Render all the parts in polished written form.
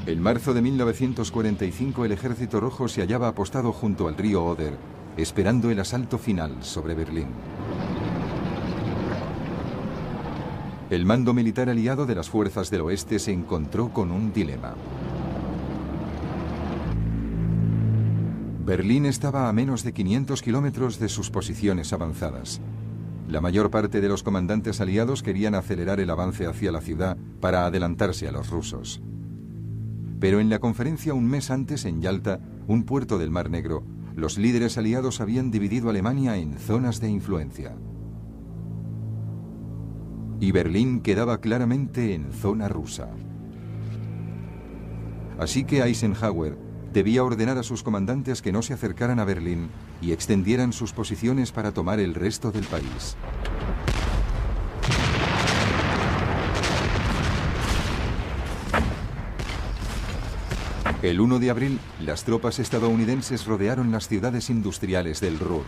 En marzo de 1945 el Ejército Rojo se hallaba apostado junto al río Oder, esperando el asalto final sobre Berlín. El mando militar aliado de las fuerzas del oeste se encontró con un dilema. Berlín estaba a menos de 500 kilómetros de sus posiciones avanzadas. La mayor parte de los comandantes aliados querían acelerar el avance hacia la ciudad para adelantarse a los rusos. Pero en la conferencia un mes antes en Yalta, un puerto del Mar Negro, los líderes aliados habían dividido Alemania en zonas de influencia. Y Berlín quedaba claramente en zona rusa. Así que Eisenhower debía ordenar a sus comandantes que no se acercaran a Berlín y extendieran sus posiciones para tomar el resto del país. El 1 de abril, las tropas estadounidenses rodearon las ciudades industriales del Ruhr.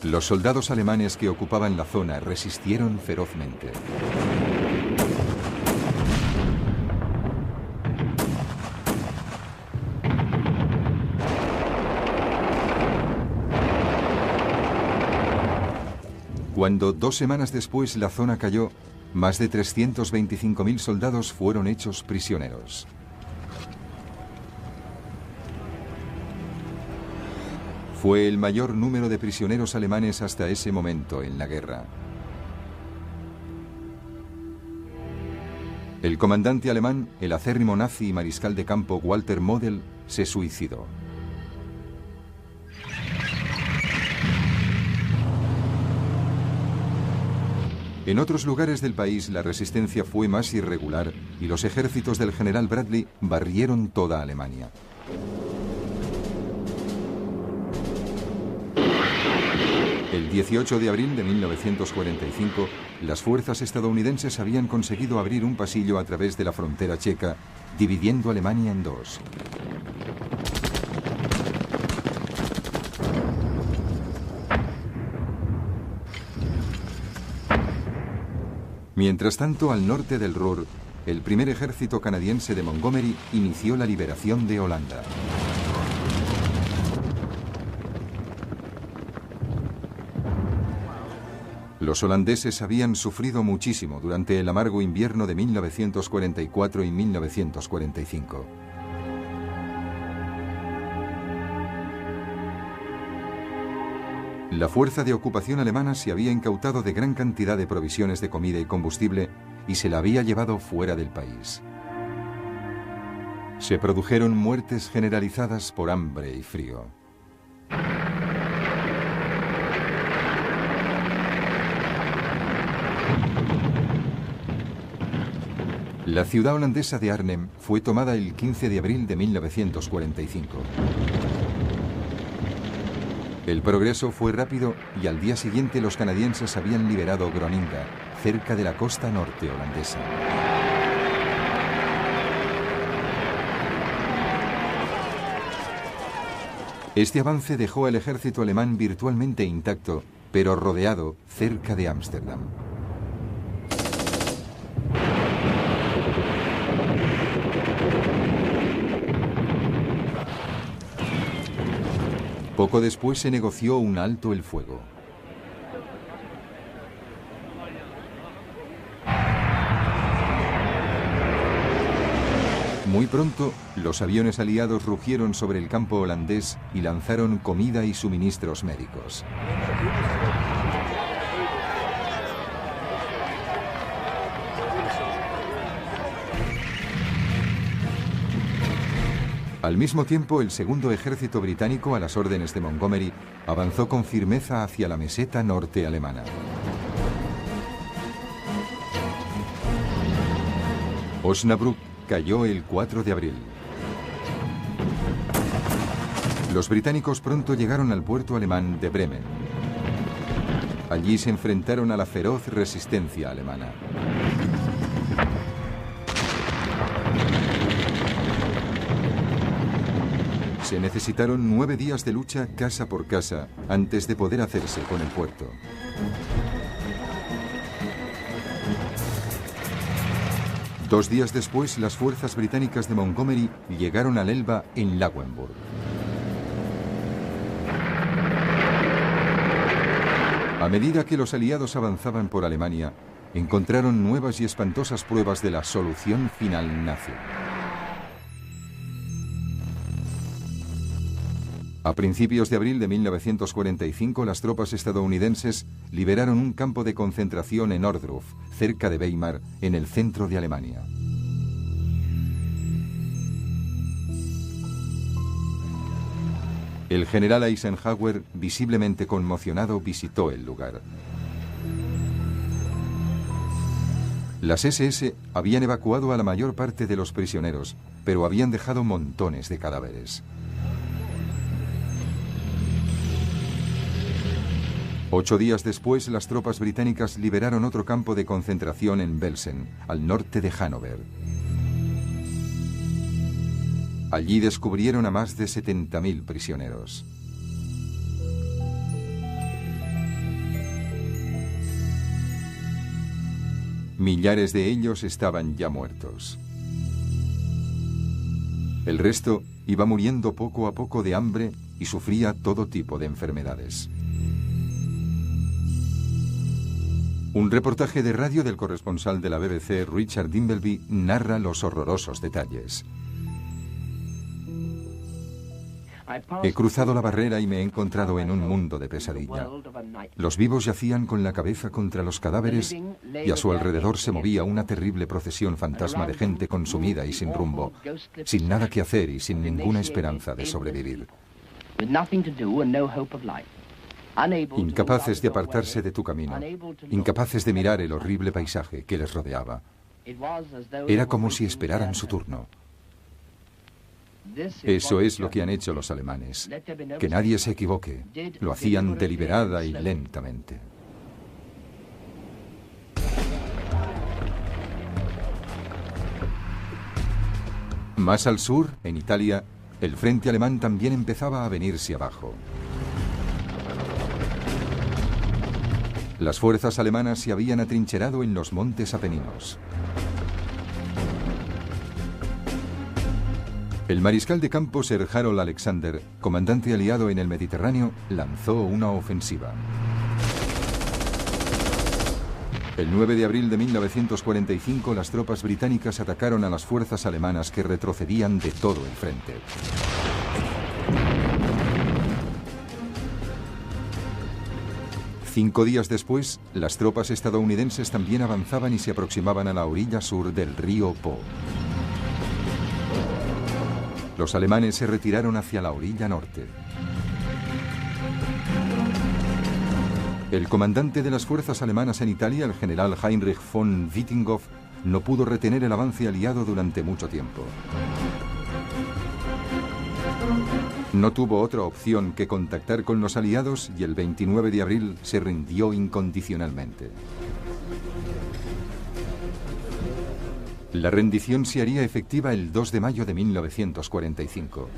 Los soldados alemanes que ocupaban la zona resistieron ferozmente. Cuando 2 semanas después la zona cayó, más de 325.000 soldados fueron hechos prisioneros. Fue el mayor número de prisioneros alemanes hasta ese momento en la guerra. El comandante alemán, el acérrimo nazi y mariscal de campo Walter Model, se suicidó. En otros lugares del país la resistencia fue más irregular y los ejércitos del general Bradley barrieron toda Alemania. El 18 de abril de 1945, las fuerzas estadounidenses habían conseguido abrir un pasillo a través de la frontera checa, dividiendo Alemania en dos. Mientras tanto, al norte del Ruhr, el primer ejército canadiense de Montgomery inició la liberación de Holanda. Los holandeses habían sufrido muchísimo durante el amargo invierno de 1944 y 1945. La fuerza de ocupación alemana se había incautado de gran cantidad de provisiones de comida y combustible y se la había llevado fuera del país. Se produjeron muertes generalizadas por hambre y frío. La ciudad holandesa de Arnhem fue tomada el 15 de abril de 1945. El progreso fue rápido y al día siguiente los canadienses habían liberado Groninga, cerca de la costa norte holandesa. Este avance dejó al ejército alemán virtualmente intacto, pero rodeado cerca de Ámsterdam. Poco después se negoció un alto el fuego. Muy pronto, los aviones aliados rugieron sobre el campo holandés y lanzaron comida y suministros médicos. Al mismo tiempo, el segundo ejército británico, a las órdenes de Montgomery, avanzó con firmeza hacia la meseta norte alemana. Osnabrück cayó el 4 de abril. Los británicos pronto llegaron al puerto alemán de Bremen. Allí se enfrentaron a la feroz resistencia alemana. Se necesitaron 9 días de lucha casa por casa antes de poder hacerse con el puerto. 2 días después, las fuerzas británicas de Montgomery llegaron al Elba en Lauenburg. A medida que los aliados avanzaban por Alemania, encontraron nuevas y espantosas pruebas de la solución final nazi. A principios de abril de 1945, las tropas estadounidenses liberaron un campo de concentración en Ohrdruf, cerca de Weimar, en el centro de Alemania. El general Eisenhower, visiblemente conmocionado, visitó el lugar. Las SS habían evacuado a la mayor parte de los prisioneros, pero habían dejado montones de cadáveres. 8 días después, las tropas británicas liberaron otro campo de concentración en Belsen, al norte de Hannover. Allí descubrieron a más de 70.000 prisioneros. Millares de ellos estaban ya muertos. El resto iba muriendo poco a poco de hambre y sufría todo tipo de enfermedades. Un reportaje de radio del corresponsal de la BBC, Richard Dimbleby, narra los horrorosos detalles. He cruzado la barrera y me he encontrado en un mundo de pesadilla. Los vivos yacían con la cabeza contra los cadáveres y a su alrededor se movía una terrible procesión fantasma de gente consumida y sin rumbo, sin nada que hacer y sin ninguna esperanza de sobrevivir. Incapaces de apartarse de tu camino, incapaces de mirar el horrible paisaje que les rodeaba. Era como si esperaran su turno. Eso es lo que han hecho los alemanes. Que nadie se equivoque. Lo hacían deliberada y lentamente. Más al sur, en Italia, el frente alemán también empezaba a venirse abajo. Las fuerzas alemanas se habían atrincherado en los montes Apeninos. El mariscal de campo Sir Harold Alexander, comandante aliado en el Mediterráneo, lanzó una ofensiva. El 9 de abril de 1945, las tropas británicas atacaron a las fuerzas alemanas que retrocedían de todo el frente. Cinco días después, las tropas estadounidenses también avanzaban y se aproximaban a la orilla sur del río Po. Los alemanes se retiraron hacia la orilla norte. El comandante de las fuerzas alemanas en Italia, el general Heinrich von Wittinghoff, no pudo retener el avance aliado durante mucho tiempo. No tuvo otra opción que contactar con los aliados y el 29 de abril se rindió incondicionalmente. La rendición se haría efectiva el 2 de mayo de 1945.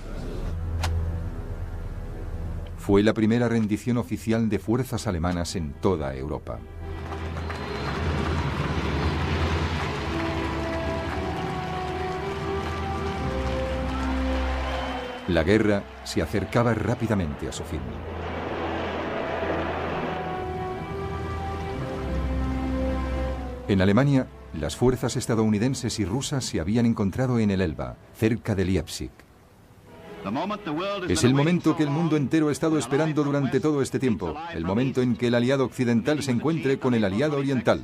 Fue la primera rendición oficial de fuerzas alemanas en toda Europa. La guerra se acercaba rápidamente a su fin. En Alemania, las fuerzas estadounidenses y rusas se habían encontrado en el Elba, cerca de Leipzig. Es el momento que el mundo entero ha estado esperando durante todo este tiempo, el momento en que el aliado occidental se encuentre con el aliado oriental.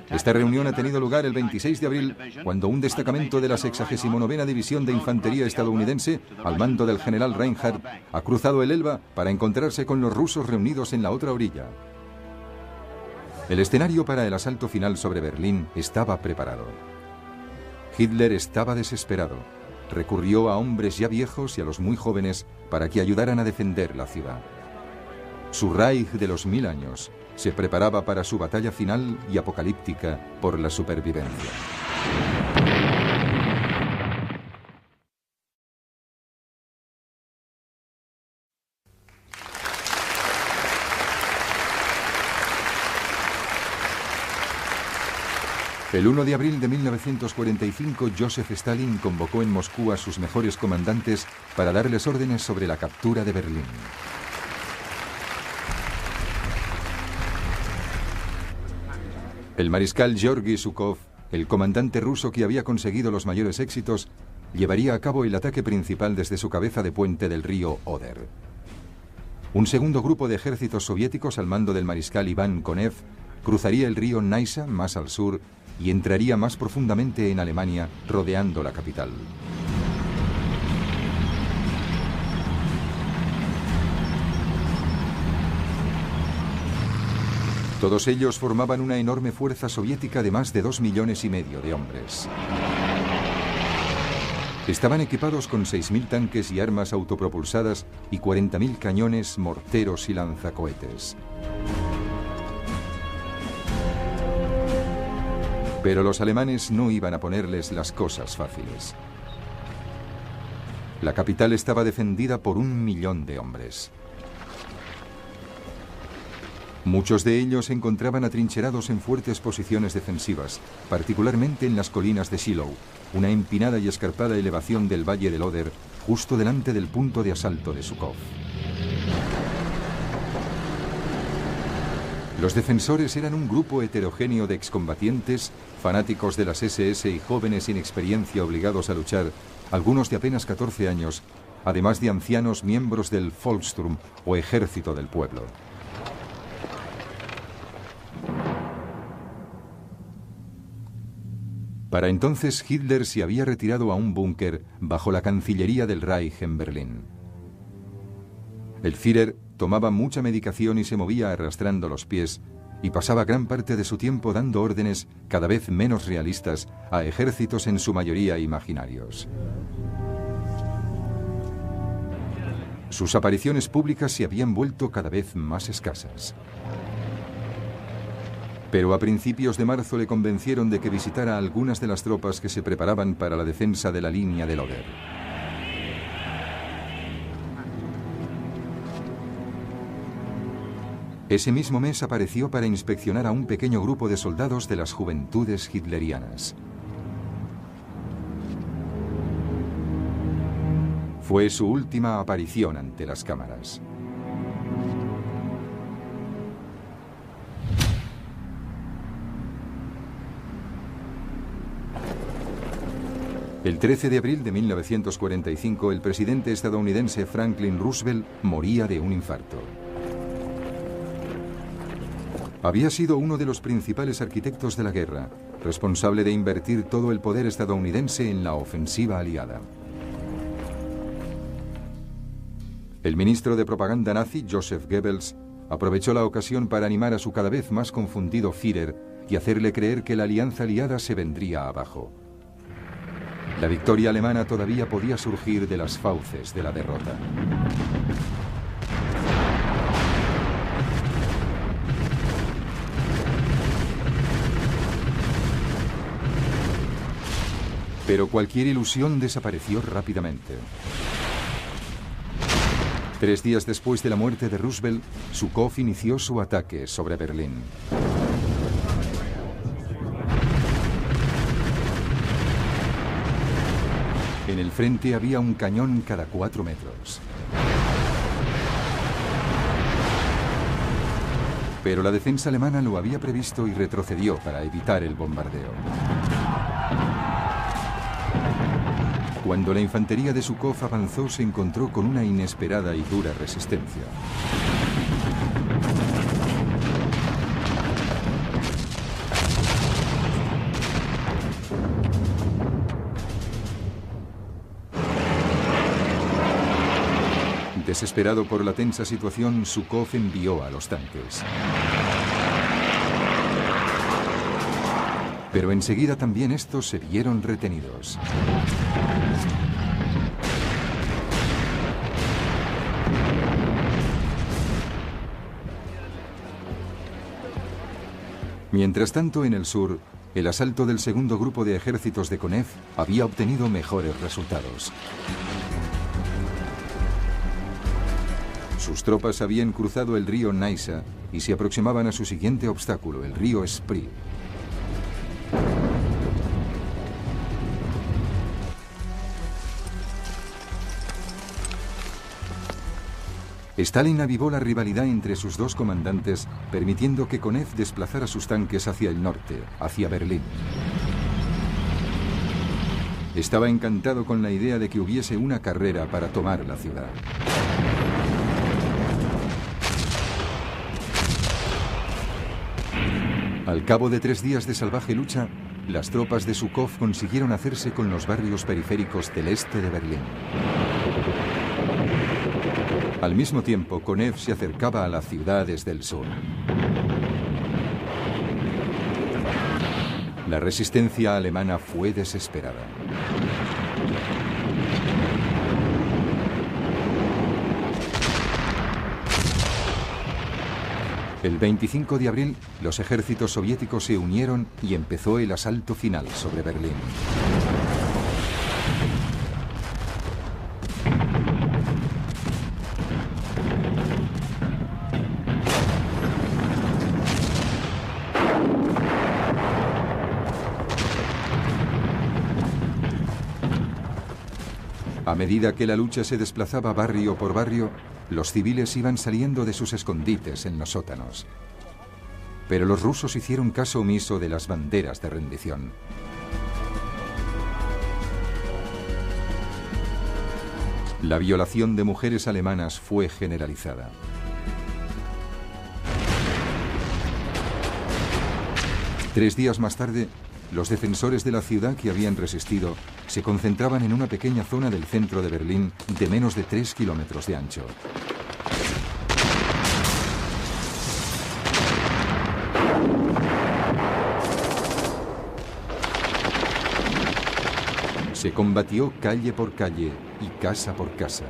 Esta reunión ha tenido lugar el 26 de abril, cuando un destacamento de la 69ª División de Infantería estadounidense, al mando del general Reinhardt, ha cruzado el Elba para encontrarse con los rusos reunidos en la otra orilla. El escenario para el asalto final sobre Berlín estaba preparado. Hitler estaba desesperado. Recurrió a hombres ya viejos y a los muy jóvenes para que ayudaran a defender la ciudad. Su Reich de los 1000 años se preparaba para su batalla final y apocalíptica por la supervivencia. El 1 de abril de 1945, Joseph Stalin convocó en Moscú a sus mejores comandantes para darles órdenes sobre la captura de Berlín. El mariscal Georgy Zhukov, el comandante ruso que había conseguido los mayores éxitos, llevaría a cabo el ataque principal desde su cabeza de puente del río Oder. Un segundo grupo de ejércitos soviéticos al mando del mariscal Iván Konev cruzaría el río Naisa más al sur y entraría más profundamente en Alemania, rodeando la capital. Todos ellos formaban una enorme fuerza soviética de más de 2,5 millones de hombres. Estaban equipados con 6.000 tanques y armas autopropulsadas y 40.000 cañones, morteros y lanzacohetes. Pero los alemanes no iban a ponerles las cosas fáciles. La capital estaba defendida por 1 millón de hombres. Muchos de ellos se encontraban atrincherados en fuertes posiciones defensivas, particularmente en las colinas de Shiloh, una empinada y escarpada elevación del valle del Oder, justo delante del punto de asalto de Zhukov. Los defensores eran un grupo heterogéneo de excombatientes, fanáticos de las SS y jóvenes sin experiencia obligados a luchar, algunos de apenas 14 años, además de ancianos miembros del Volkssturm o Ejército del Pueblo. Para entonces Hitler se había retirado a un búnker bajo la Cancillería del Reich en Berlín. El Führer tomaba mucha medicación y se movía arrastrando los pies y pasaba gran parte de su tiempo dando órdenes cada vez menos realistas a ejércitos en su mayoría imaginarios. Sus apariciones públicas se habían vuelto cada vez más escasas. Pero a principios de marzo le convencieron de que visitara a algunas de las tropas que se preparaban para la defensa de la línea del Oder. Ese mismo mes apareció para inspeccionar a un pequeño grupo de soldados de las juventudes hitlerianas. Fue su última aparición ante las cámaras. El 13 de abril de 1945, el presidente estadounidense Franklin Roosevelt moría de un infarto. Había sido uno de los principales arquitectos de la guerra, responsable de invertir todo el poder estadounidense en la ofensiva aliada. El ministro de propaganda nazi, Joseph Goebbels, aprovechó la ocasión para animar a su cada vez más confundido Führer y hacerle creer que la alianza aliada se vendría abajo. La victoria alemana todavía podía surgir de las fauces de la derrota. Pero cualquier ilusión desapareció rápidamente. 3 días después de la muerte de Roosevelt, Zhukov inició su ataque sobre Berlín. En el frente había un cañón cada 4 metros. Pero la defensa alemana lo había previsto y retrocedió para evitar el bombardeo. Cuando la infantería de Zhukov avanzó, se encontró con una inesperada y dura resistencia. Desesperado por la tensa situación, Zhukov envió a los tanques. Pero enseguida también estos se vieron retenidos. Mientras tanto, en el sur, el asalto del segundo grupo de ejércitos de Konev había obtenido mejores resultados. Sus tropas habían cruzado el río Naisa y se aproximaban a su siguiente obstáculo, el río Spree. Stalin avivó la rivalidad entre sus dos comandantes, permitiendo que Konev desplazara sus tanques hacia el norte, hacia Berlín. Estaba encantado con la idea de que hubiese una carrera para tomar la ciudad. Al cabo de 3 días de salvaje lucha, las tropas de Zhukov consiguieron hacerse con los barrios periféricos del este de Berlín. Al mismo tiempo, Konev se acercaba a la ciudad desde el sur. La resistencia alemana fue desesperada. El 25 de abril, los ejércitos soviéticos se unieron y empezó el asalto final sobre Berlín. A medida que la lucha se desplazaba barrio por barrio, los civiles iban saliendo de sus escondites en los sótanos. Pero los rusos hicieron caso omiso de las banderas de rendición. La violación de mujeres alemanas fue generalizada. Tres días más tarde, los defensores de la ciudad que habían resistido se concentraban en una pequeña zona del centro de Berlín de menos de 3 kilómetros de ancho. Se combatió calle por calle y casa por casa.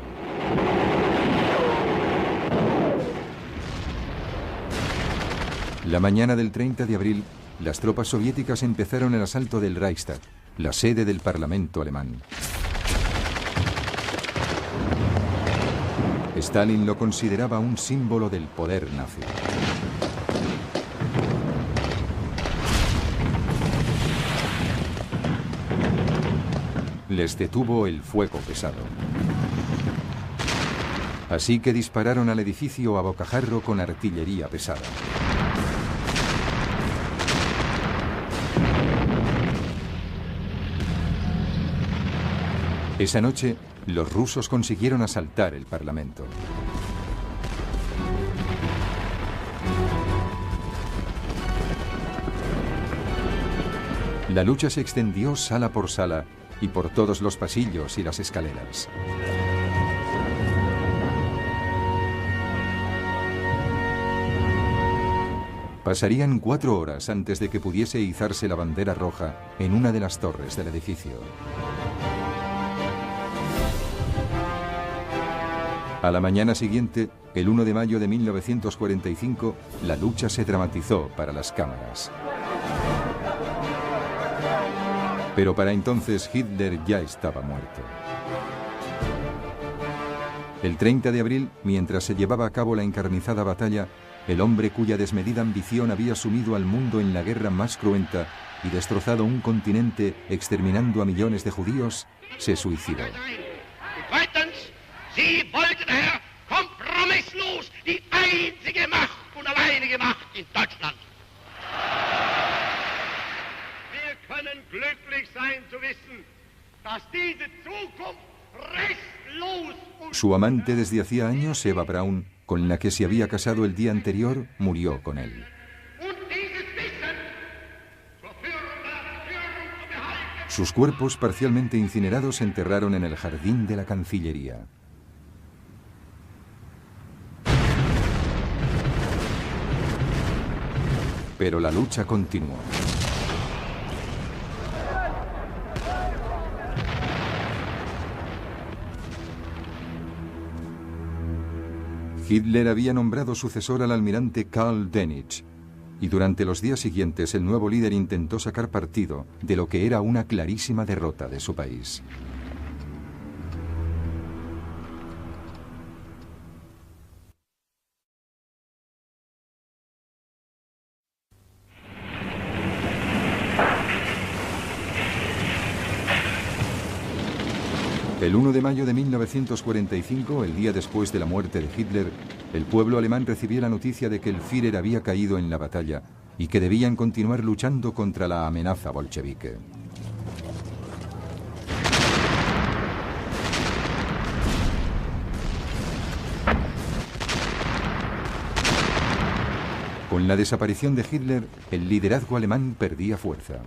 La mañana del 30 de abril, las tropas soviéticas empezaron el asalto del Reichstag, la sede del Parlamento alemán. Stalin lo consideraba un símbolo del poder nazi. Les detuvo el fuego pesado. Así que dispararon al edificio a bocajarro con artillería pesada. Esa noche, los rusos consiguieron asaltar el Parlamento. La lucha se extendió sala por sala y por todos los pasillos y las escaleras. Pasarían 4 horas antes de que pudiese izarse la bandera roja en una de las torres del edificio. A la mañana siguiente, el 1 de mayo de 1945, la lucha se dramatizó para las cámaras. Pero para entonces Hitler ya estaba muerto. El 30 de abril, mientras se llevaba a cabo la encarnizada batalla, el hombre cuya desmedida ambición había sumido al mundo en la guerra más cruenta y destrozado un continente exterminando a millones de judíos, se suicidó. Sie wollten, Herr, kompromisslos die einzige Macht und alleinige Macht in Deutschland. Wir können glücklich sein zu wissen, dass diese Zukunft restlos und... Su amante desde hacía años, Eva Braun, con la que se había casado el día anterior, murió con él. Sus cuerpos parcialmente incinerados se enterraron en el jardín de la Cancillería. Pero la lucha continuó. Hitler había nombrado sucesor al almirante Karl Dönitz, y durante los días siguientes el nuevo líder intentó sacar partido de lo que era una clarísima derrota de su país. El 1 de mayo de 1945, el día después de la muerte de Hitler, el pueblo alemán recibió la noticia de que el Führer había caído en la batalla y que debían continuar luchando contra la amenaza bolchevique. Con la desaparición de Hitler, el liderazgo alemán perdía fuerza.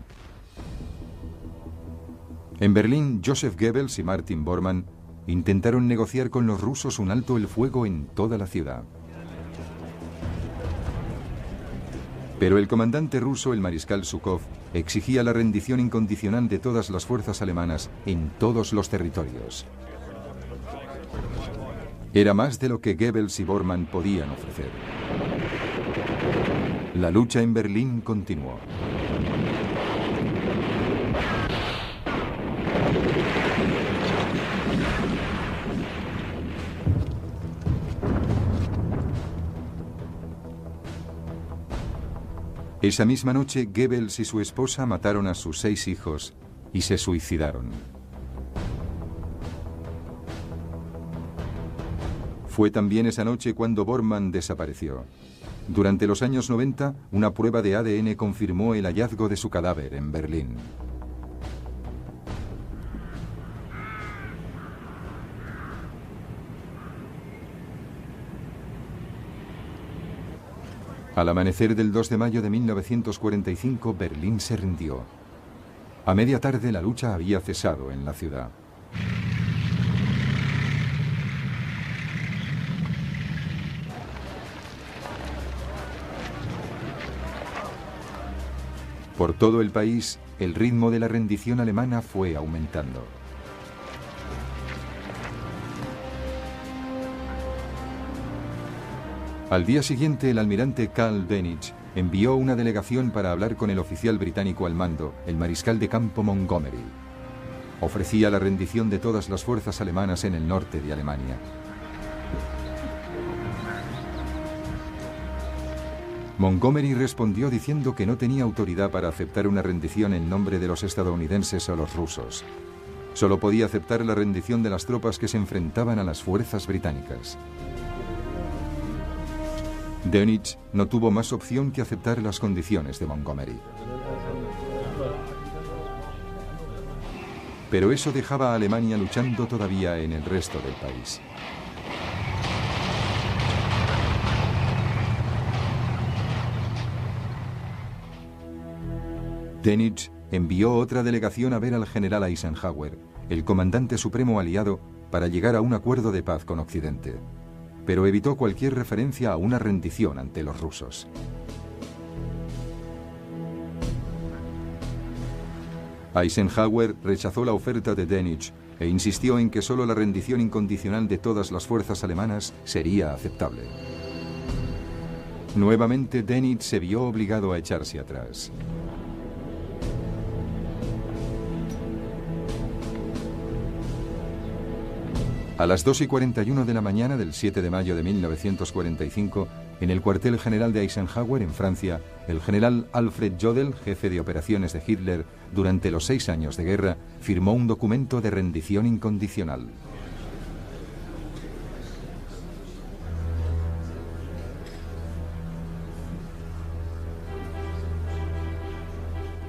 En Berlín, Joseph Goebbels y Martin Bormann intentaron negociar con los rusos un alto el fuego en toda la ciudad. Pero el comandante ruso, el mariscal Zhukov, exigía la rendición incondicional de todas las fuerzas alemanas en todos los territorios. Era más de lo que Goebbels y Bormann podían ofrecer. La lucha en Berlín continuó. Esa misma noche, Goebbels y su esposa mataron a sus 6 hijos y se suicidaron. Fue también esa noche cuando Bormann desapareció. Durante los años 90, una prueba de ADN confirmó el hallazgo de su cadáver en Berlín. Al amanecer del 2 de mayo de 1945, Berlín se rindió. A media tarde, la lucha había cesado en la ciudad. Por todo el país, el ritmo de la rendición alemana fue aumentando. Al día siguiente, el almirante Karl Dönitz envió una delegación para hablar con el oficial británico al mando, el mariscal de campo Montgomery. Ofrecía la rendición de todas las fuerzas alemanas en el norte de Alemania. Montgomery respondió diciendo que no tenía autoridad para aceptar una rendición en nombre de los estadounidenses o los rusos. Solo podía aceptar la rendición de las tropas que se enfrentaban a las fuerzas británicas. Dönitz no tuvo más opción que aceptar las condiciones de Montgomery. Pero eso dejaba a Alemania luchando todavía en el resto del país. Dönitz envió otra delegación a ver al general Eisenhower, el comandante supremo aliado, para llegar a un acuerdo de paz con Occidente, pero evitó cualquier referencia a una rendición ante los rusos. Eisenhower rechazó la oferta de Dönitz e insistió en que solo la rendición incondicional de todas las fuerzas alemanas sería aceptable. Nuevamente Dönitz se vio obligado a echarse atrás. A las 2:41 de la mañana del 7 de mayo de 1945, en el cuartel general de Eisenhower en Francia, el general Alfred Jodl, jefe de operaciones de Hitler durante los 6 años de guerra, firmó un documento de rendición incondicional.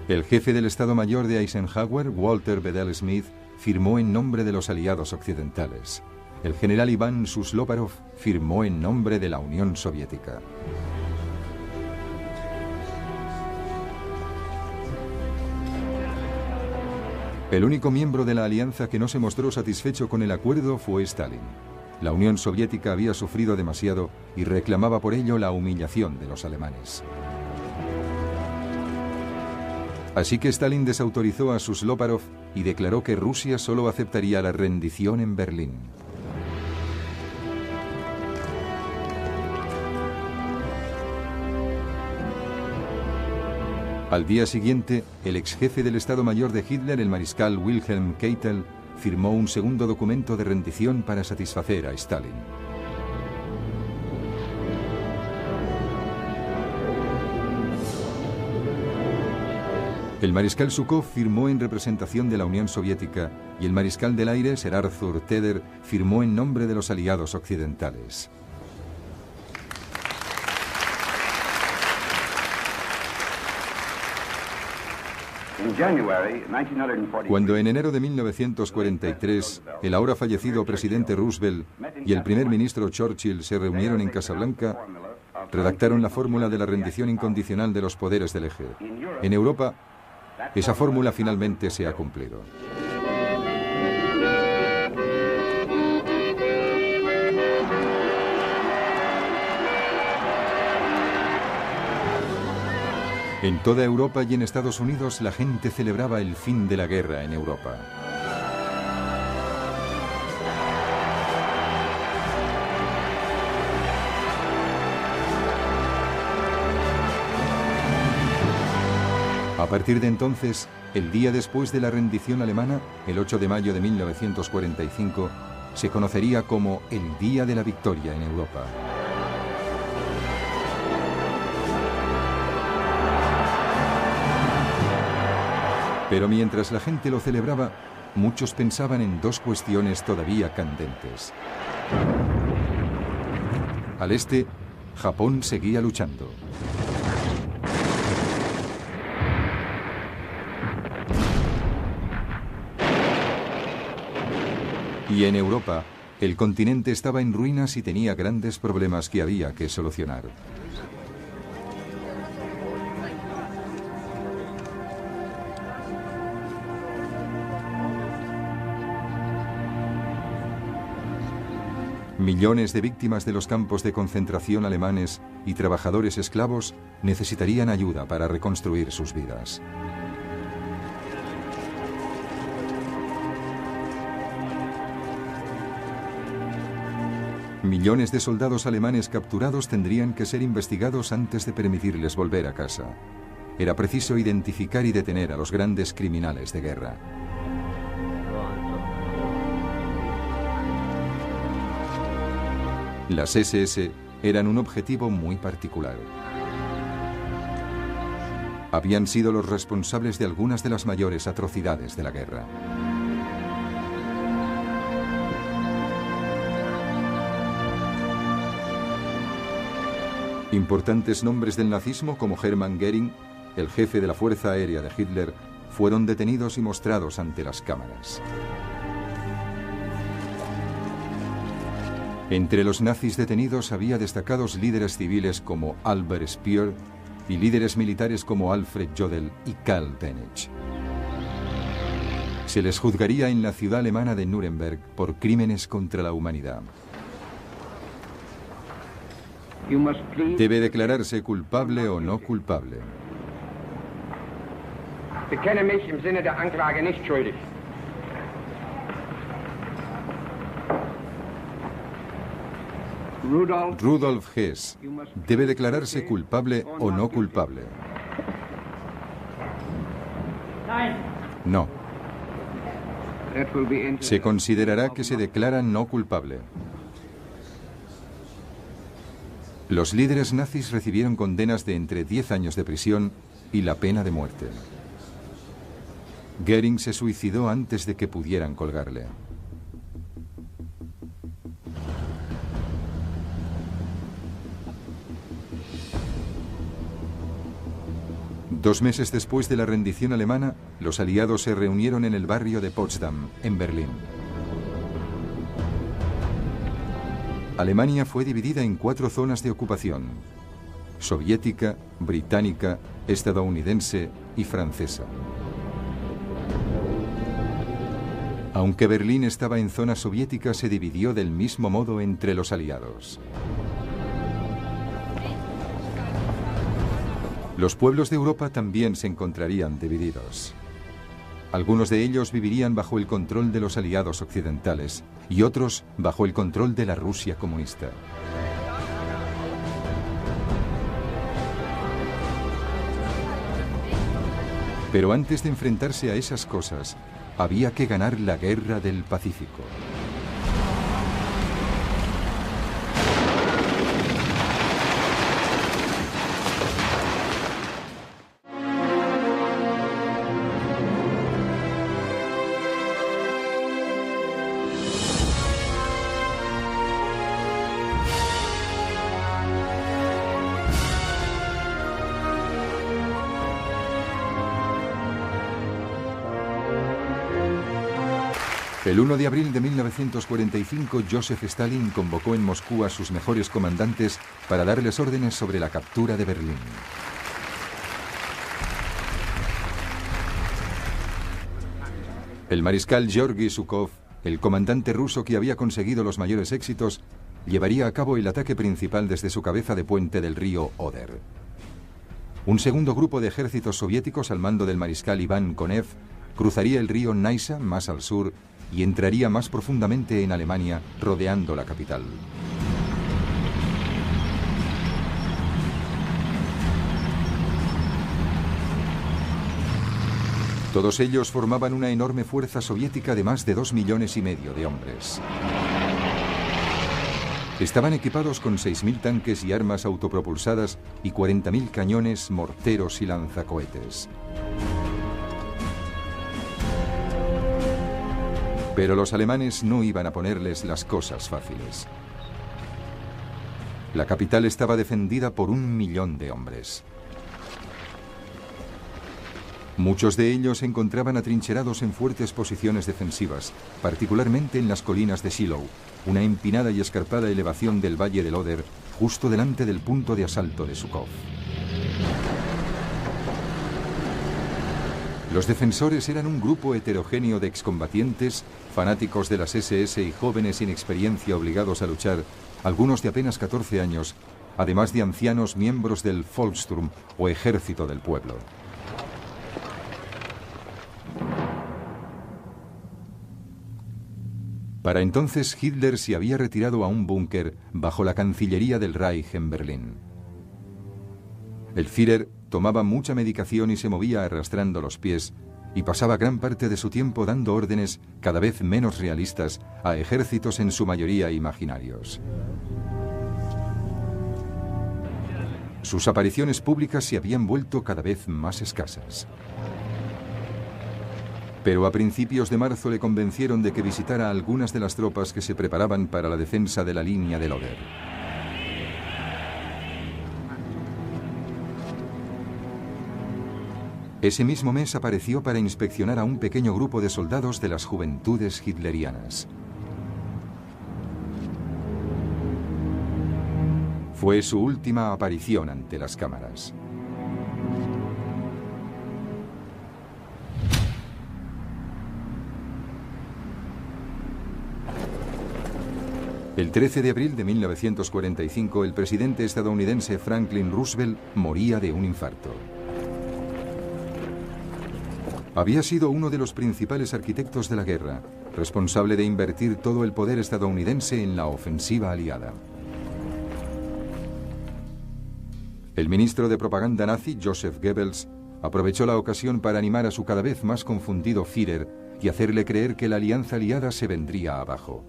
El jefe del Estado Mayor de Eisenhower, Walter Bedell Smith, firmó en nombre de los aliados occidentales. El general Iván Susloparov firmó en nombre de la Unión Soviética. El único miembro de la alianza que no se mostró satisfecho con el acuerdo fue Stalin. La Unión Soviética había sufrido demasiado y reclamaba por ello la humillación de los alemanes. Así que Stalin desautorizó a Susloparov y declaró que Rusia solo aceptaría la rendición en Berlín. Al día siguiente, el ex jefe del Estado Mayor de Hitler, el mariscal Wilhelm Keitel, firmó un segundo documento de rendición para satisfacer a Stalin. El mariscal Zhukov firmó en representación de la Unión Soviética y el mariscal del aire, Sir Arthur Tedder, firmó en nombre de los aliados occidentales. Cuando en enero de 1943 el ahora fallecido presidente Roosevelt y el primer ministro Churchill se reunieron en Casablanca, redactaron la fórmula de la rendición incondicional de los poderes del eje. En Europa, esa fórmula finalmente se ha cumplido. En toda Europa y en Estados Unidos la gente celebraba el fin de la guerra en Europa. A partir de entonces, el día después de la rendición alemana, el 8 de mayo de 1945, se conocería como el Día de la Victoria en Europa. Pero mientras la gente lo celebraba, muchos pensaban en dos cuestiones todavía candentes. Al este, Japón seguía luchando. Y en Europa, el continente estaba en ruinas y tenía grandes problemas que había que solucionar. Millones de víctimas de los campos de concentración alemanes y trabajadores esclavos necesitarían ayuda para reconstruir sus vidas. Millones de soldados alemanes capturados tendrían que ser investigados antes de permitirles volver a casa. Era preciso identificar y detener a los grandes criminales de guerra. Las SS eran un objetivo muy particular. Habían sido los responsables de algunas de las mayores atrocidades de la guerra. Importantes nombres del nazismo como Hermann Göring, el jefe de la Fuerza Aérea de Hitler, fueron detenidos y mostrados ante las cámaras. Entre los nazis detenidos había destacados líderes civiles como Albert Speer y líderes militares como Alfred Jodl y Karl Benech. Se les juzgaría en la ciudad alemana de Nuremberg por crímenes contra la humanidad. Debe declararse culpable o no culpable. Bekenne mich im Sinne der Anklage nicht schuldig. Rudolf Hess debe declararse culpable o no culpable. No. Se considerará que se declara no culpable. Los líderes nazis recibieron condenas de entre 10 años de prisión y la pena de muerte. Göring se suicidó antes de que pudieran colgarle. Dos meses después de la rendición alemana, los aliados se reunieron en el barrio de Potsdam, en Berlín. Alemania fue dividida en 4 zonas de ocupación: soviética, británica, estadounidense y francesa. Aunque Berlín estaba en zona soviética, se dividió del mismo modo entre los aliados. Los pueblos de Europa también se encontrarían divididos. Algunos de ellos vivirían bajo el control de los aliados occidentales y otros bajo el control de la Rusia comunista. Pero antes de enfrentarse a esas cosas, había que ganar la guerra del Pacífico. El 1 de abril de 1945, Joseph Stalin convocó en Moscú a sus mejores comandantes para darles órdenes sobre la captura de Berlín. El mariscal Georgy Zhukov, el comandante ruso que había conseguido los mayores éxitos, llevaría a cabo el ataque principal desde su cabeza de puente del río Oder. Un segundo grupo de ejércitos soviéticos al mando del mariscal Iván Konev cruzaría el río Naisa más al sur y entraría más profundamente en Alemania, rodeando la capital. Todos ellos formaban una enorme fuerza soviética de más de 2,5 millones de hombres. Estaban equipados con 6.000 tanques y armas autopropulsadas y 40.000 cañones, morteros y lanzacohetes. Pero los alemanes no iban a ponerles las cosas fáciles. La capital estaba defendida por 1 millón de hombres. Muchos de ellos se encontraban atrincherados en fuertes posiciones defensivas, particularmente en las colinas de Shiloh, una empinada y escarpada elevación del valle del Oder, justo delante del punto de asalto de Zhukov. Los defensores eran un grupo heterogéneo de excombatientes, fanáticos de las SS y jóvenes sin experiencia obligados a luchar, algunos de apenas 14 años, además de ancianos miembros del Volkssturm o ejército del pueblo. Para entonces Hitler se había retirado a un búnker bajo la Cancillería del Reich en Berlín. El Führer tomaba mucha medicación y se movía arrastrando los pies, y pasaba gran parte de su tiempo dando órdenes cada vez menos realistas a ejércitos en su mayoría imaginarios. Sus apariciones públicas se habían vuelto cada vez más escasas. Pero a principios de marzo le convencieron de que visitara a algunas de las tropas que se preparaban para la defensa de la línea del Oder. Ese mismo mes apareció para inspeccionar a un pequeño grupo de soldados de las juventudes hitlerianas. Fue su última aparición ante las cámaras. El 13 de abril de 1945, el presidente estadounidense Franklin Roosevelt moría de un infarto. Había sido uno de los principales arquitectos de la guerra, responsable de invertir todo el poder estadounidense en la ofensiva aliada. El ministro de propaganda nazi, Joseph Goebbels, aprovechó la ocasión para animar a su cada vez más confundido Führer y hacerle creer que la alianza aliada se vendría abajo.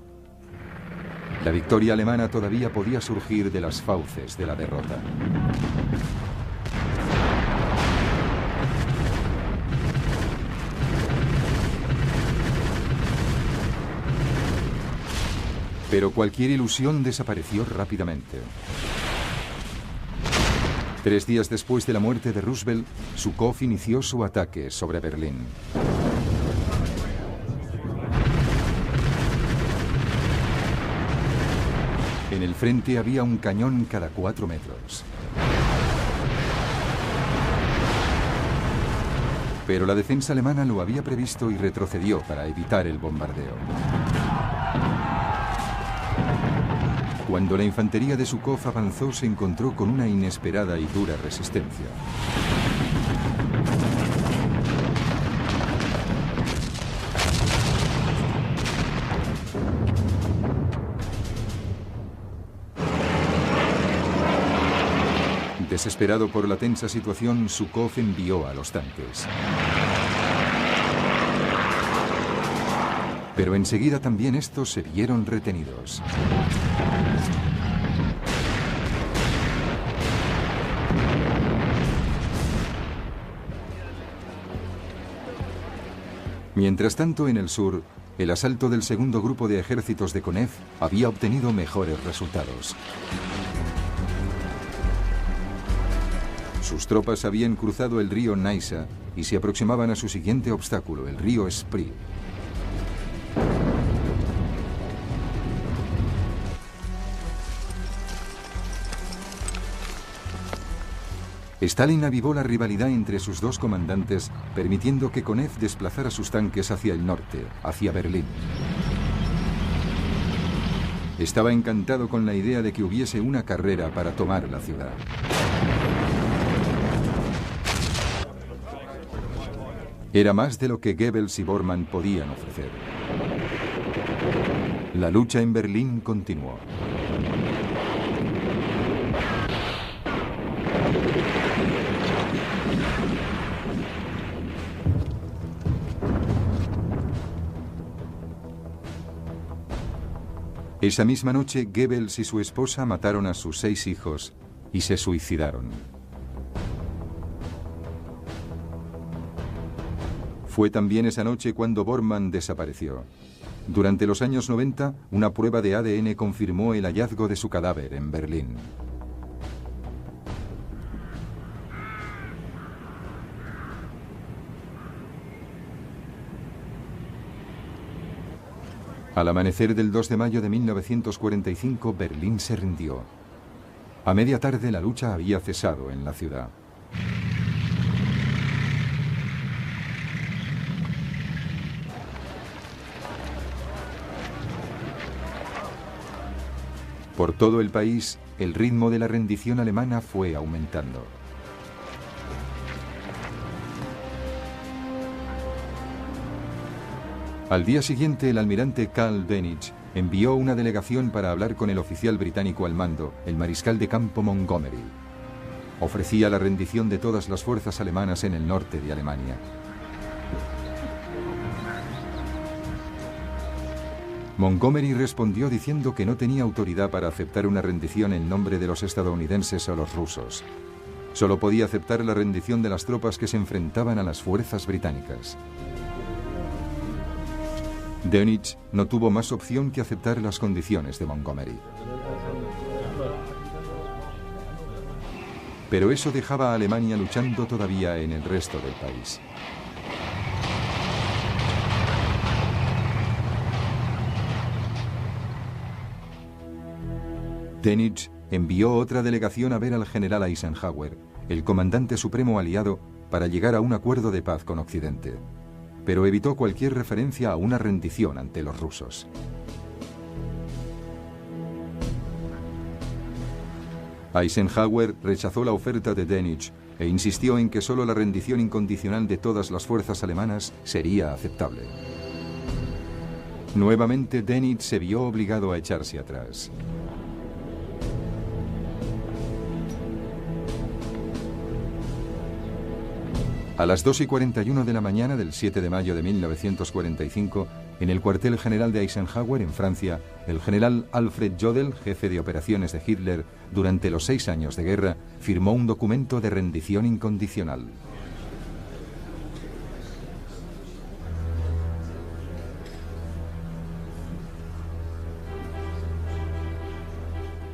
La victoria alemana todavía podía surgir de las fauces de la derrota. Pero cualquier ilusión desapareció rápidamente. 3 días después de la muerte de Roosevelt, Zhukov inició su ataque sobre Berlín. En el frente había un cañón cada 4 metros. Pero la defensa alemana lo había previsto y retrocedió para evitar el bombardeo. Cuando la infantería de Zhukov avanzó, se encontró con una inesperada y dura resistencia. Desesperado por la tensa situación, Zhukov envió a los tanques. Pero enseguida también estos se vieron retenidos. Mientras tanto, en el sur, el asalto del segundo grupo de ejércitos de Konev había obtenido mejores resultados. Sus tropas habían cruzado el río Naisa y se aproximaban a su siguiente obstáculo, el río Spree. Stalin avivó la rivalidad entre sus dos comandantes, permitiendo que Konev desplazara sus tanques hacia el norte, hacia Berlín. Estaba encantado con la idea de que hubiese una carrera para tomar la ciudad. Era más de lo que Goebbels y Bormann podían ofrecer. La lucha en Berlín continuó. Esa misma noche, Goebbels y su esposa mataron a sus 6 hijos y se suicidaron. Fue también esa noche cuando Bormann desapareció. Durante los años 90, una prueba de ADN confirmó el hallazgo de su cadáver en Berlín. Al amanecer del 2 de mayo de 1945, Berlín se rindió. A media tarde la lucha había cesado en la ciudad. Por todo el país, el ritmo de la rendición alemana fue aumentando. Al día siguiente, el almirante Karl Dönitz envió una delegación para hablar con el oficial británico al mando, el mariscal de campo Montgomery. Ofrecía la rendición de todas las fuerzas alemanas en el norte de Alemania. Montgomery respondió diciendo que no tenía autoridad para aceptar una rendición en nombre de los estadounidenses o los rusos. Solo podía aceptar la rendición de las tropas que se enfrentaban a las fuerzas británicas. Dönitz no tuvo más opción que aceptar las condiciones de Montgomery. Pero eso dejaba a Alemania luchando todavía en el resto del país. Dönitz envió otra delegación a ver al general Eisenhower, el comandante supremo aliado, para llegar a un acuerdo de paz con Occidente, pero evitó cualquier referencia a una rendición ante los rusos. Eisenhower rechazó la oferta de Dönitz e insistió en que solo la rendición incondicional de todas las fuerzas alemanas sería aceptable. Nuevamente Dönitz se vio obligado a echarse atrás. A las 2:41 de la mañana del 7 de mayo de 1945, en el cuartel general de Eisenhower en Francia, el general Alfred Jodl, jefe de operaciones de Hitler durante los 6 años de guerra, firmó un documento de rendición incondicional.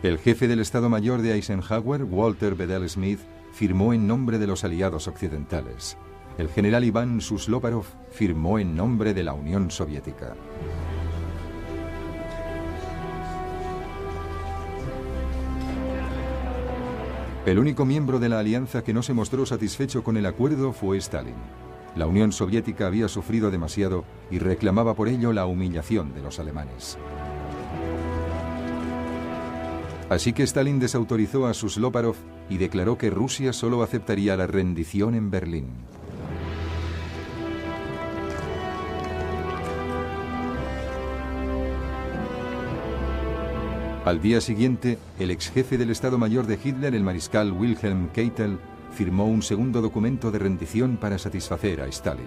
El jefe del Estado Mayor de Eisenhower, Walter Bedell Smith, firmó en nombre de los aliados occidentales. El general Iván Susloparov firmó en nombre de la Unión Soviética. El único miembro de la alianza que no se mostró satisfecho con el acuerdo fue Stalin. La Unión Soviética había sufrido demasiado y reclamaba por ello la humillación de los alemanes. Así que Stalin desautorizó a Susloparov y declaró que Rusia solo aceptaría la rendición en Berlín. Al día siguiente, el ex jefe del Estado Mayor de Hitler, el mariscal Wilhelm Keitel, firmó un segundo documento de rendición para satisfacer a Stalin.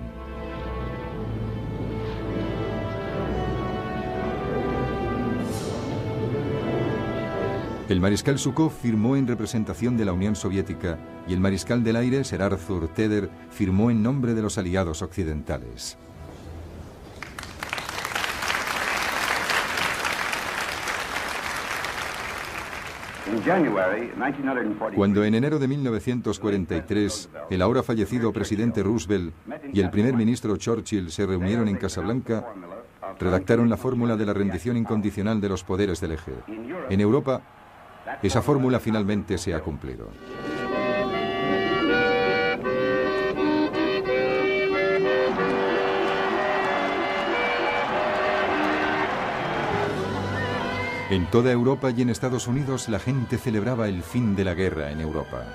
El mariscal Zhukov firmó en representación de la Unión Soviética y el mariscal del aire, Sir Arthur Tedder, firmó en nombre de los aliados occidentales. Cuando en enero de 1943 el ahora fallecido presidente Roosevelt y el primer ministro Churchill se reunieron en Casablanca, redactaron la fórmula de la rendición incondicional de los poderes del eje. En Europa, esa fórmula finalmente se ha cumplido. En toda Europa y en Estados Unidos la gente celebraba el fin de la guerra en Europa.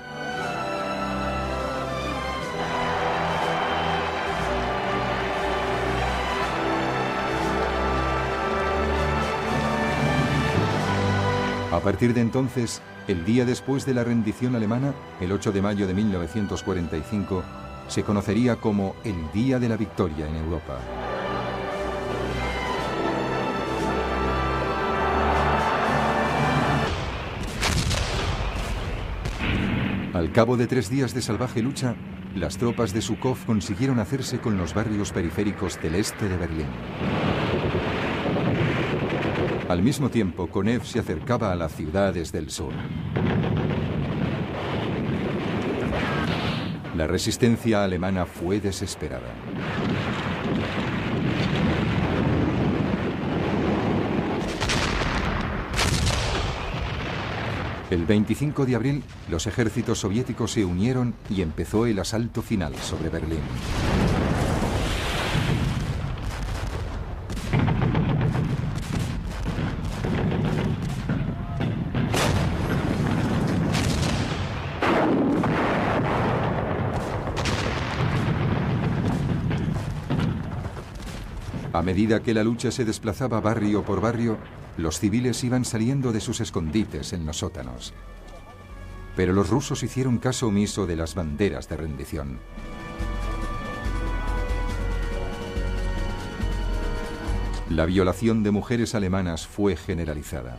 A partir de entonces, el día después de la rendición alemana, el 8 de mayo de 1945, se conocería como el Día de la Victoria en Europa. Al cabo de 3 días de salvaje lucha, las tropas de Zhukov consiguieron hacerse con los barrios periféricos del este de Berlín. Al mismo tiempo, Konev se acercaba a la ciudad desde el sur. La resistencia alemana fue desesperada. El 25 de abril, los ejércitos soviéticos se unieron y empezó el asalto final sobre Berlín. A medida que la lucha se desplazaba barrio por barrio, los civiles iban saliendo de sus escondites en los sótanos. Pero los rusos hicieron caso omiso de las banderas de rendición. La violación de mujeres alemanas fue generalizada.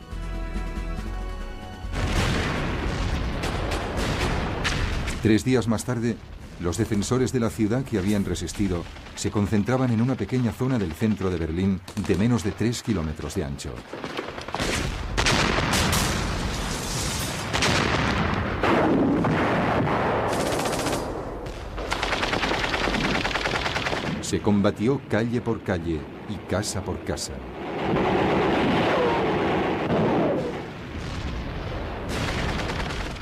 Tres días más tarde, los defensores de la ciudad que habían resistido se concentraban en una pequeña zona del centro de Berlín de menos de 3 kilómetros de ancho. Se combatió calle por calle y casa por casa.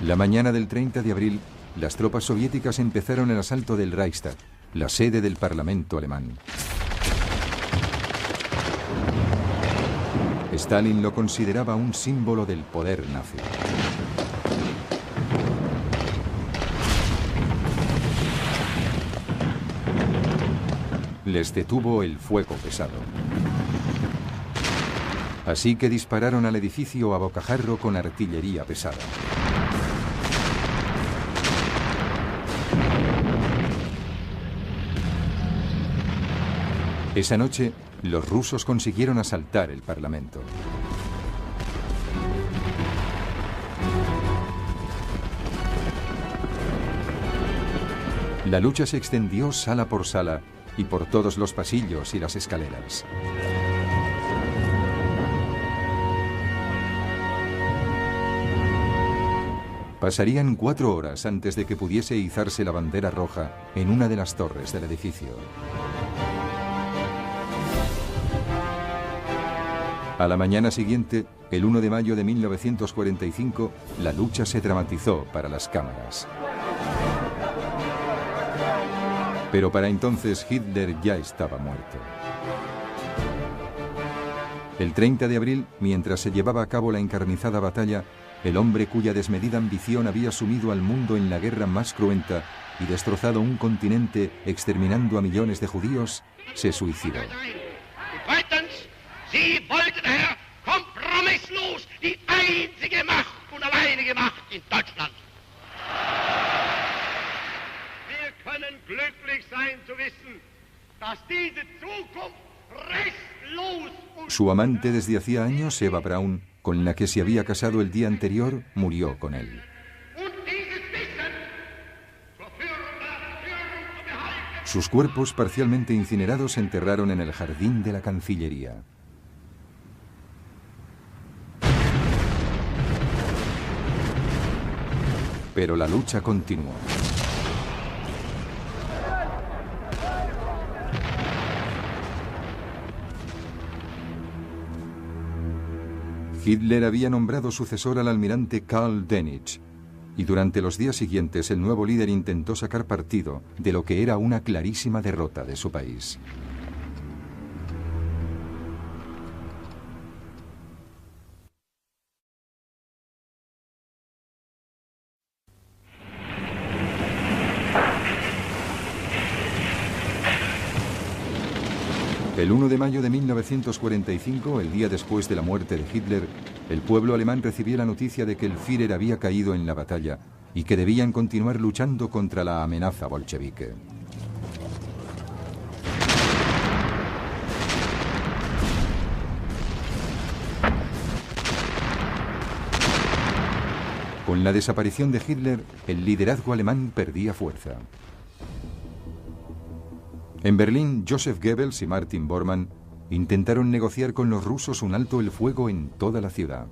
La mañana del 30 de abril, las tropas soviéticas empezaron el asalto del Reichstag, la sede del Parlamento alemán. Stalin lo consideraba un símbolo del poder nazi. Les detuvo el fuego pesado. Así que dispararon al edificio a bocajarro con artillería pesada. Esa noche, los rusos consiguieron asaltar el Parlamento. La lucha se extendió sala por sala y por todos los pasillos y las escaleras. Pasarían 4 horas antes de que pudiese izarse la bandera roja en una de las torres del edificio. A la mañana siguiente, el 1 de mayo de 1945, la lucha se dramatizó para las cámaras. Pero para entonces Hitler ya estaba muerto. El 30 de abril, mientras se llevaba a cabo la encarnizada batalla, el hombre cuya desmedida ambición había sumido al mundo en la guerra más cruenta y destrozado un continente exterminando a millones de judíos, se suicidó. Sie wollten, Herr, kompromisslos die einzige Macht und alleinige Macht in Deutschland. Wir können glücklich sein zu wissen, dass diese Zukunft restlos und... Su amante desde hacía años, Eva Braun, con la que se había casado el día anterior, murió con él. Sus cuerpos, parcialmente incinerados, se enterraron en el jardín de la Cancillería. Pero la lucha continuó. Hitler había nombrado sucesor al almirante Karl Dönitz, y durante los días siguientes el nuevo líder intentó sacar partido de lo que era una clarísima derrota de su país. El 1 de mayo de 1945, el día después de la muerte de Hitler, el pueblo alemán recibió la noticia de que el Führer había caído en la batalla y que debían continuar luchando contra la amenaza bolchevique. Con la desaparición de Hitler, el liderazgo alemán perdía fuerza. En Berlín, Joseph Goebbels y Martin Bormann intentaron negociar con los rusos un alto el fuego en toda la ciudad.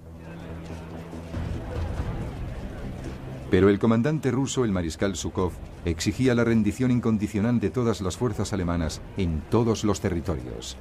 Pero el comandante ruso, el mariscal Zhukov, exigía la rendición incondicional de todas las fuerzas alemanas en todos los territorios.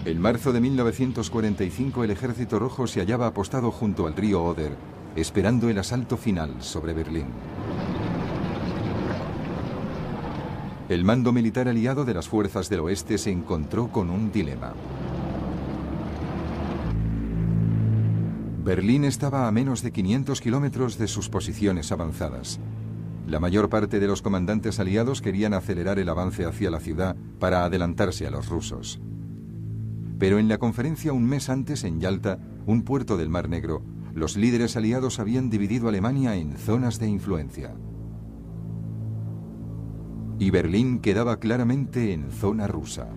En marzo de 1945 el Ejército Rojo se hallaba apostado junto al río Oder, esperando el asalto final sobre Berlín. El mando militar aliado de las fuerzas del oeste se encontró con un dilema. Berlín estaba a menos de 500 kilómetros de sus posiciones avanzadas. La mayor parte de los comandantes aliados querían acelerar el avance hacia la ciudad para adelantarse a los rusos. Pero en la conferencia un mes antes en Yalta, un puerto del Mar Negro, los líderes aliados habían dividido Alemania en zonas de influencia. Y Berlín quedaba claramente en zona rusa.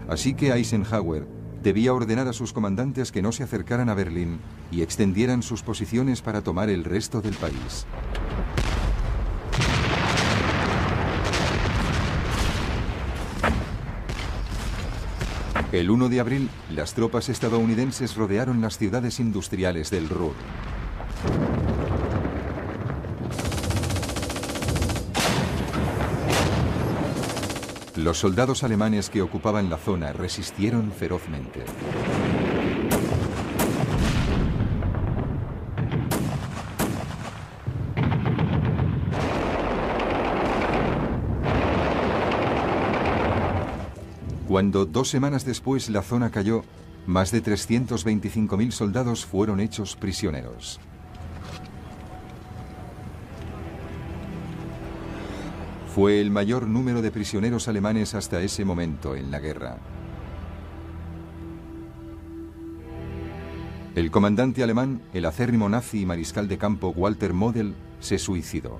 Así que Eisenhower debía ordenar a sus comandantes que no se acercaran a Berlín y extendieran sus posiciones para tomar el resto del país. El 1 de abril, las tropas estadounidenses rodearon las ciudades industriales del Ruhr. Los soldados alemanes que ocupaban la zona resistieron ferozmente. Cuando 2 semanas después la zona cayó, más de 325.000 soldados fueron hechos prisioneros. Fue el mayor número de prisioneros alemanes hasta ese momento en la guerra. El comandante alemán, el acérrimo nazi y mariscal de campo Walter Model, se suicidó.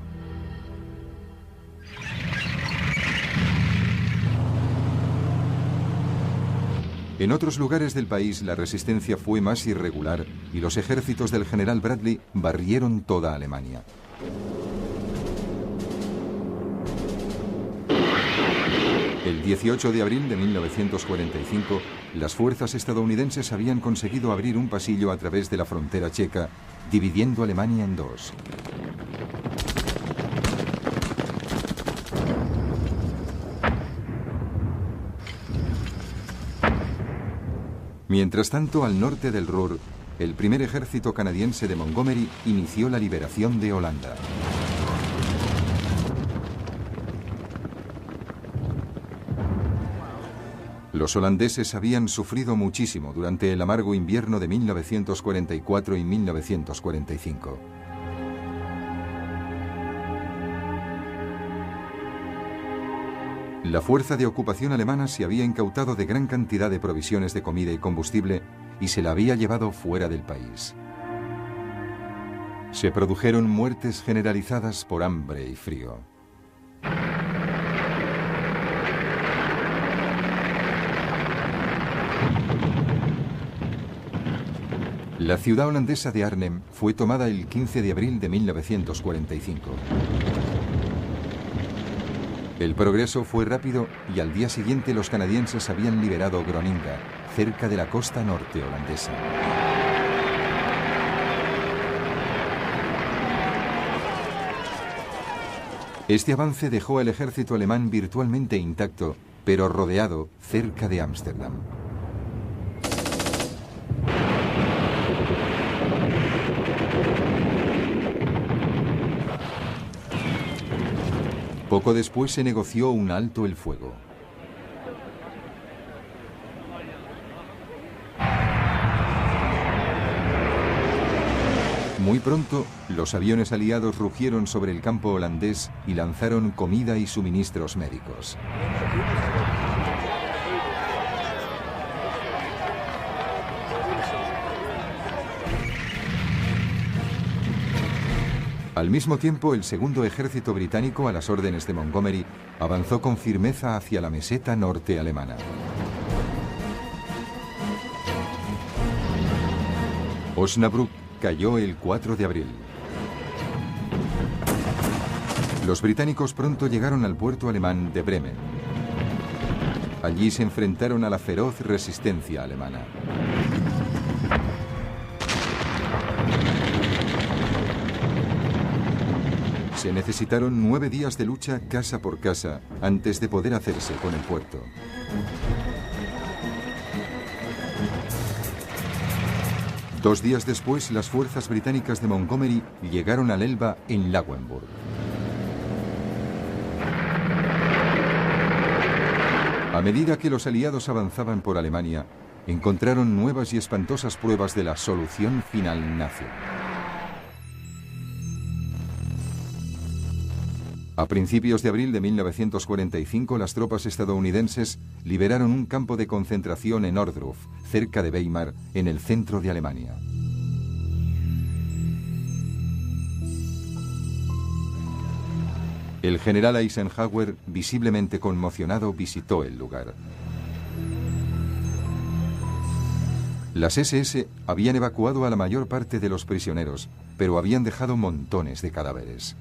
En otros lugares del país la resistencia fue más irregular y los ejércitos del general Bradley barrieron toda Alemania. El 18 de abril de 1945, las fuerzas estadounidenses habían conseguido abrir un pasillo a través de la frontera checa, dividiendo Alemania en dos. Mientras tanto, al norte del Ruhr, el primer ejército canadiense de Montgomery inició la liberación de Holanda. Los holandeses habían sufrido muchísimo durante el amargo invierno de 1944 y 1945. La fuerza de ocupación alemana se había incautado de gran cantidad de provisiones de comida y combustible y se la había llevado fuera del país. Se produjeron muertes generalizadas por hambre y frío. La ciudad holandesa de Arnhem fue tomada el 15 de abril de 1945. El progreso fue rápido y al día siguiente los canadienses habían liberado Groninga, cerca de la costa norte holandesa. Este avance dejó al ejército alemán virtualmente intacto, pero rodeado cerca de Ámsterdam. Poco después se negoció un alto el fuego. Muy pronto, los aviones aliados rugieron sobre el campo holandés y lanzaron comida y suministros médicos. Al mismo tiempo, el segundo ejército británico, a las órdenes de Montgomery, avanzó con firmeza hacia la meseta norte alemana. Osnabrück cayó el 4 de abril. Los británicos pronto llegaron al puerto alemán de Bremen. Allí se enfrentaron a la feroz resistencia alemana. Se necesitaron 9 días de lucha casa por casa antes de poder hacerse con el puerto. Dos días después, las fuerzas británicas de Montgomery llegaron al Elba en Lauenburg. A medida que los aliados avanzaban por Alemania, encontraron nuevas y espantosas pruebas de la solución final nazi. A principios de abril de 1945, las tropas estadounidenses liberaron un campo de concentración en Ohrdruf, cerca de Weimar, en el centro de Alemania. El general Eisenhower, visiblemente conmocionado, visitó el lugar. Las SS habían evacuado a la mayor parte de los prisioneros, pero habían dejado montones de cadáveres.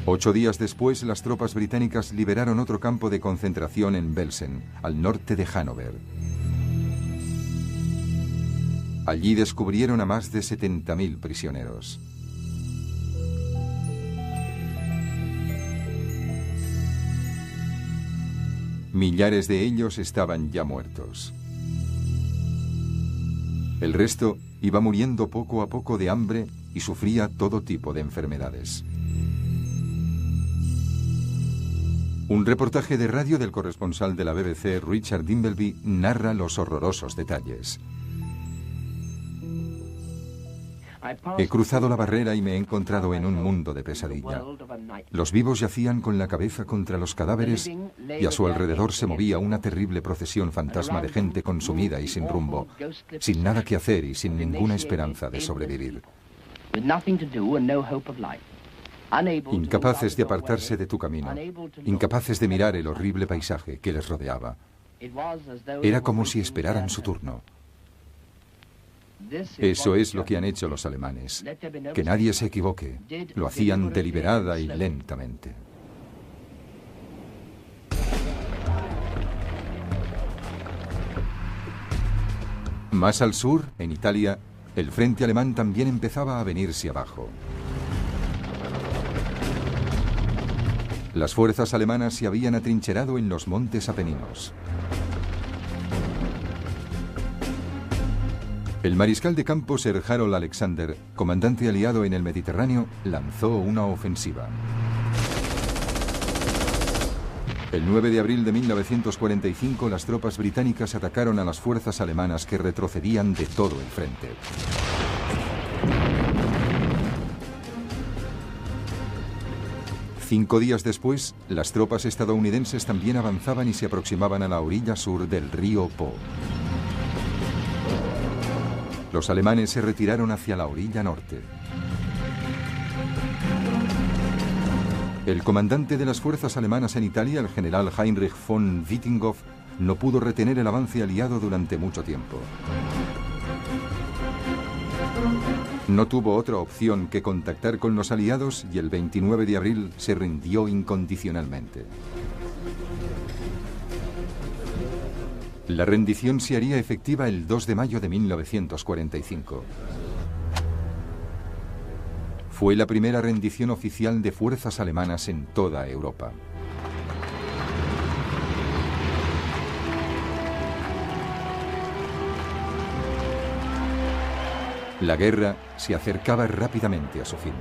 8 días después, las tropas británicas liberaron otro campo de concentración en Belsen, al norte de Hannover. Allí descubrieron a más de 70.000 prisioneros. Millares de ellos estaban ya muertos. El resto iba muriendo poco a poco de hambre y sufría todo tipo de enfermedades. Un reportaje de radio del corresponsal de la BBC, Richard Dimbleby, narra los horrorosos detalles. He cruzado la barrera y me he encontrado en un mundo de pesadilla. Los vivos yacían con la cabeza contra los cadáveres y a su alrededor se movía una terrible procesión fantasma de gente consumida y sin rumbo, sin nada que hacer y sin ninguna esperanza de sobrevivir. Incapaces de apartarse de tu camino, incapaces de mirar el horrible paisaje que les rodeaba. Era como si esperaran su turno. Eso es lo que han hecho los alemanes. Que nadie se equivoque. Lo hacían deliberada y lentamente. Más al sur, en Italia, el frente alemán también empezaba a venirse abajo. Las fuerzas alemanas se habían atrincherado en los montes Apeninos. El mariscal de campo Sir Harold Alexander, comandante aliado en el Mediterráneo, lanzó una ofensiva. El 9 de abril de 1945, las tropas británicas atacaron a las fuerzas alemanas que retrocedían de todo el frente. Cinco días después, las tropas estadounidenses también avanzaban y se aproximaban a la orilla sur del río Po. Los alemanes se retiraron hacia la orilla norte. El comandante de las fuerzas alemanas en Italia, el general Heinrich von Wittinghoff, no pudo retener el avance aliado durante mucho tiempo. No tuvo otra opción que contactar con los aliados y el 29 de abril se rindió incondicionalmente. La rendición se haría efectiva el 2 de mayo de 1945. Fue la primera rendición oficial de fuerzas alemanas en toda Europa. La guerra se acercaba rápidamente a su fin.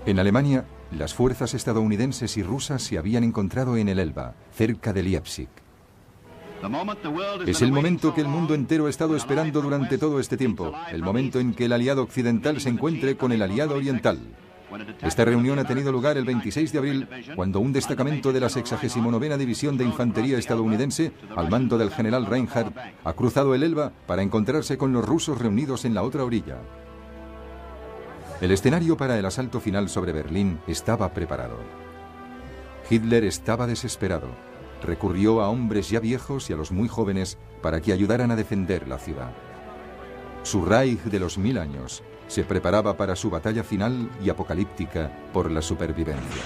En Alemania, las fuerzas estadounidenses y rusas se habían encontrado en el Elba, cerca de Leipzig. Es el momento que el mundo entero ha estado esperando durante todo este tiempo, el momento en que el aliado occidental se encuentre con el aliado oriental. Esta reunión ha tenido lugar el 26 de abril, cuando un destacamento de la 69ª División de Infantería estadounidense, al mando del general Reinhardt, ha cruzado el Elba para encontrarse con los rusos reunidos en la otra orilla. El escenario para el asalto final sobre Berlín estaba preparado. Hitler estaba desesperado. Recurrió a hombres ya viejos y a los muy jóvenes para que ayudaran a defender la ciudad. Su Reich de los 1000 años se preparaba para su batalla final y apocalíptica por la supervivencia.